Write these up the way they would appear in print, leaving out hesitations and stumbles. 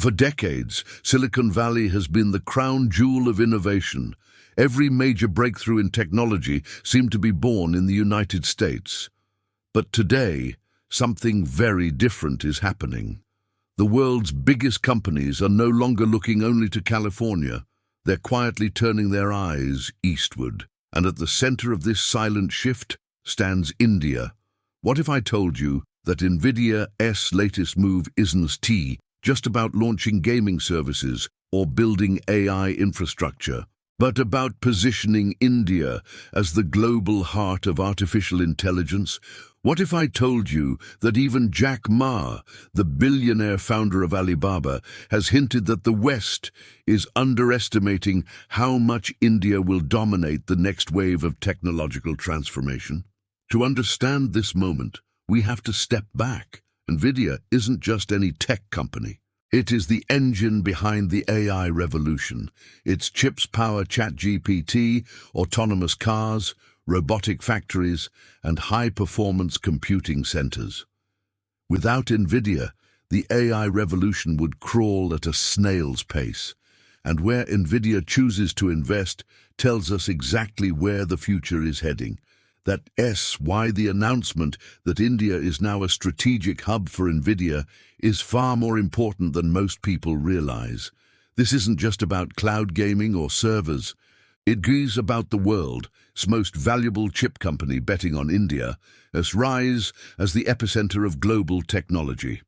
For decades, Silicon Valley has been the crown jewel of innovation. Every major breakthrough in technology seemed to be born in the United States. But today, something very different is happening. The world's biggest companies are no longer looking only to California. They're quietly turning their eyes eastward. And at the center of this silent shift stands India. What if I told you that Nvidia's latest move isn't just about launching gaming services or building AI infrastructure, but about positioning India as the global heart of artificial intelligence? What if I told you that even Jack Ma, the billionaire founder of Alibaba, has hinted that the West is underestimating how much India will dominate the next wave of technological transformation? To understand this moment, we have to step back. Nvidia isn't just any tech company. It is the engine behind the AI revolution. Its chips power ChatGPT, autonomous cars, robotic factories, and high-performance computing centers. Without Nvidia, the AI revolution would crawl at a snail's pace. And where Nvidia chooses to invest tells us exactly where the future is heading. That's why the announcement that India is now a strategic hub for Nvidia is far more important than most people realize. This isn't just about cloud gaming or servers. It is about the world's most valuable chip company betting on India's rise as the epicenter of global technology.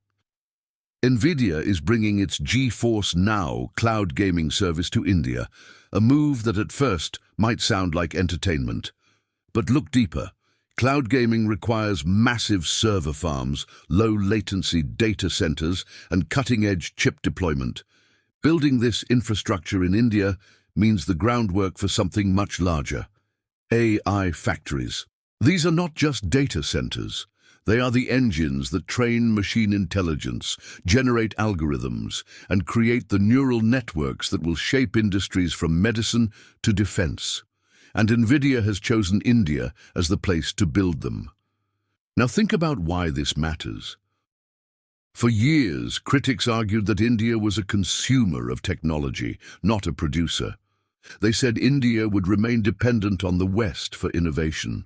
Nvidia is bringing its GeForce Now cloud gaming service to India, a move that at first might sound like entertainment. But look deeper. Cloud gaming requires massive server farms, low-latency data centers, and cutting-edge chip deployment. Building this infrastructure in India means the groundwork for something much larger: AI factories. These are not just data centers. They are the engines that train machine intelligence, generate algorithms, and create the neural networks that will shape industries from medicine to defense. And Nvidia has chosen India as the place to build them. Now think about why this matters. For years, critics argued that India was a consumer of technology, not a producer. They said India would remain dependent on the West for innovation.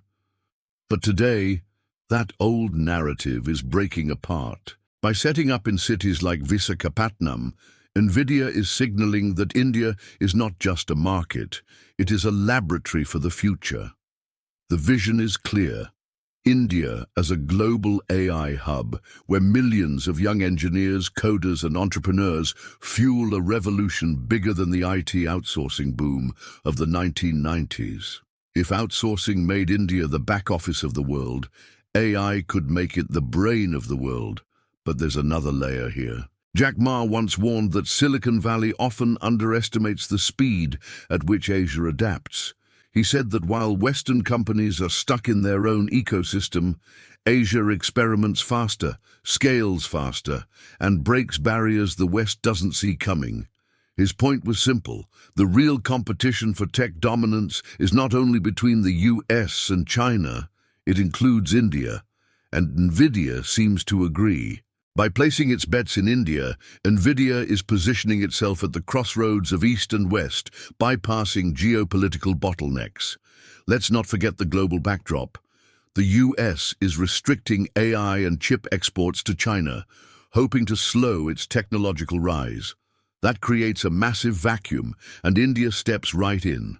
But today, that old narrative is breaking apart. By setting up in cities like Visakhapatnam, Nvidia is signaling that India is not just a market, it is a laboratory for the future. The vision is clear. India as a global AI hub, where millions of young engineers, coders, and entrepreneurs fuel a revolution bigger than the IT outsourcing boom of the 1990s. If outsourcing made India the back office of the world, AI could make it the brain of the world. But there's another layer here. Jack Ma once warned that Silicon Valley often underestimates the speed at which Asia adapts. He said that while Western companies are stuck in their own ecosystem, Asia experiments faster, scales faster, and breaks barriers the West doesn't see coming. His point was simple. The real competition for tech dominance is not only between the US and China, it includes India, and Nvidia seems to agree. By placing its bets in India, Nvidia is positioning itself at the crossroads of East and West, bypassing geopolitical bottlenecks. Let's not forget the global backdrop. The US is restricting AI and chip exports to China, hoping to slow its technological rise. That creates a massive vacuum, and India steps right in.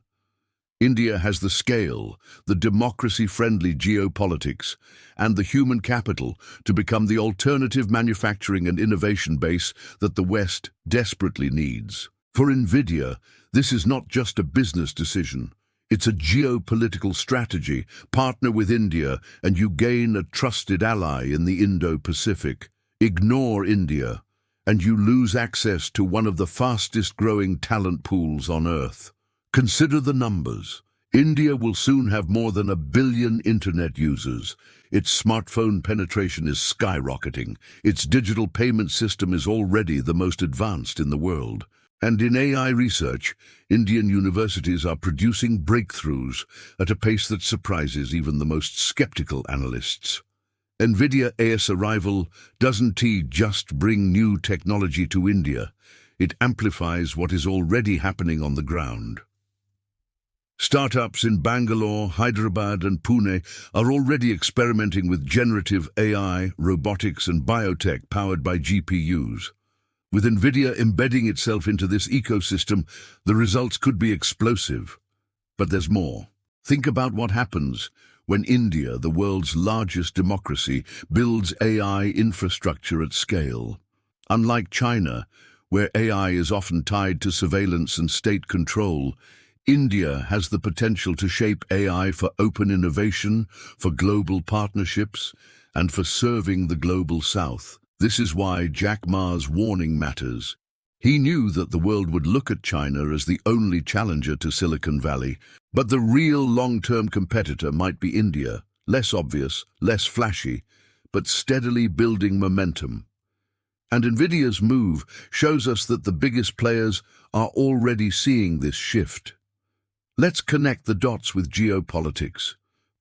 India has the scale, the democracy-friendly geopolitics, and the human capital to become the alternative manufacturing and innovation base that the West desperately needs. For Nvidia, this is not just a business decision. It's a geopolitical strategy. Partner with India, and you gain a trusted ally in the Indo-Pacific. Ignore India, and you lose access to one of the fastest-growing talent pools on Earth. Consider the numbers. India will soon have more than 1 billion internet users. Its smartphone penetration is skyrocketing. Its digital payment system is already the most advanced in the world. And in AI research, Indian universities are producing breakthroughs at a pace that surprises even the most skeptical analysts. Nvidia AS arrival doesn't just bring new technology to India, it amplifies what is already happening on the ground. Startups in Bangalore, Hyderabad and Pune are already experimenting with generative AI, robotics and biotech powered by GPUs. With Nvidia embedding itself into this ecosystem, the results could be explosive. But there's more. Think about what happens when India, the world's largest democracy, builds AI infrastructure at scale. Unlike China, where AI is often tied to surveillance and state control, India has the potential to shape AI for open innovation, for global partnerships, and for serving the global South. This is why Jack Ma's warning matters. He knew that the world would look at China as the only challenger to Silicon Valley, but the real long-term competitor might be India, less obvious, less flashy, but steadily building momentum. And Nvidia's move shows us that the biggest players are already seeing this shift. Let's connect the dots with geopolitics.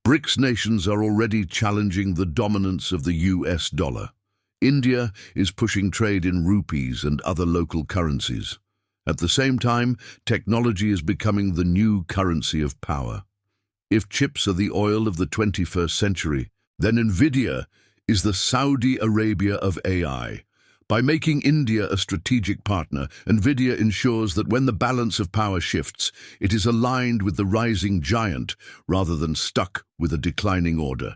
BRICS nations are already challenging the dominance of the US dollar. India is pushing trade in rupees and other local currencies. At the same time, technology is becoming the new currency of power. If chips are the oil of the 21st century, then Nvidia is the Saudi Arabia of AI. By making India a strategic partner, Nvidia ensures that when the balance of power shifts, it is aligned with the rising giant rather than stuck with a declining order.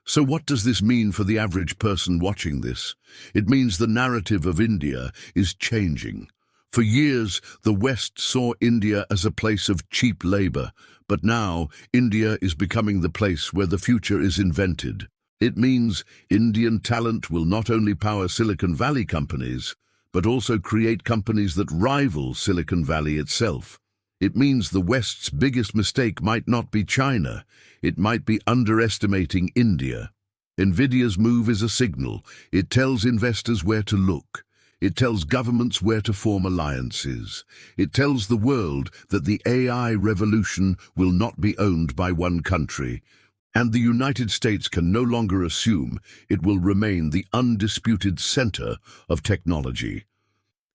So what does this mean for the average person watching this? It means the narrative of India is changing. For years, the West saw India as a place of cheap labor, but now India is becoming the place where the future is invented. It means Indian talent will not only power Silicon Valley companies, but also create companies that rival Silicon Valley itself. It means the West's biggest mistake might not be China, it might be underestimating India. Nvidia's move is a signal. It tells investors where to look. It tells governments where to form alliances. It tells the world that the AI revolution will not be owned by one country. And the United States can no longer assume it will remain the undisputed center of technology.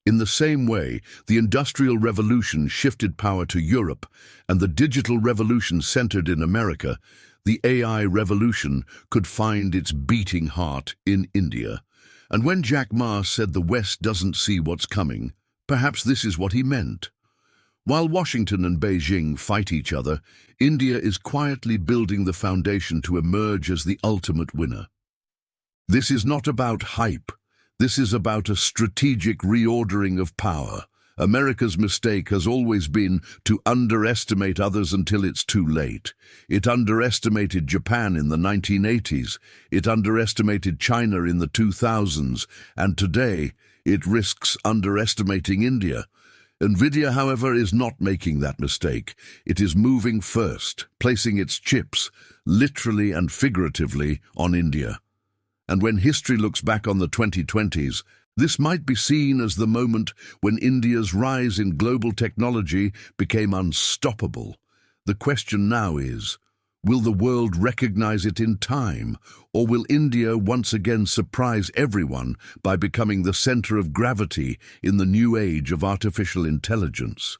In the same way, the Industrial Revolution shifted power to Europe, and the digital revolution centered in America, the AI revolution could find its beating heart in India. And when Jack Ma said the West doesn't see what's coming, perhaps this is what he meant. While Washington and Beijing fight each other, India is quietly building the foundation to emerge as the ultimate winner. This is not about hype. This is about a strategic reordering of power. America's mistake has always been to underestimate others until it's too late. It underestimated Japan in the 1980s. It underestimated China in the 2000s. And today, it risks underestimating India. Nvidia, however, is not making that mistake. It is moving first, placing its chips, literally and figuratively, on India. And when history looks back on the 2020s, this might be seen as the moment when India's rise in global technology became unstoppable. The question now is, will the world recognize it in time, or will India once again surprise everyone by becoming the center of gravity in the new age of artificial intelligence?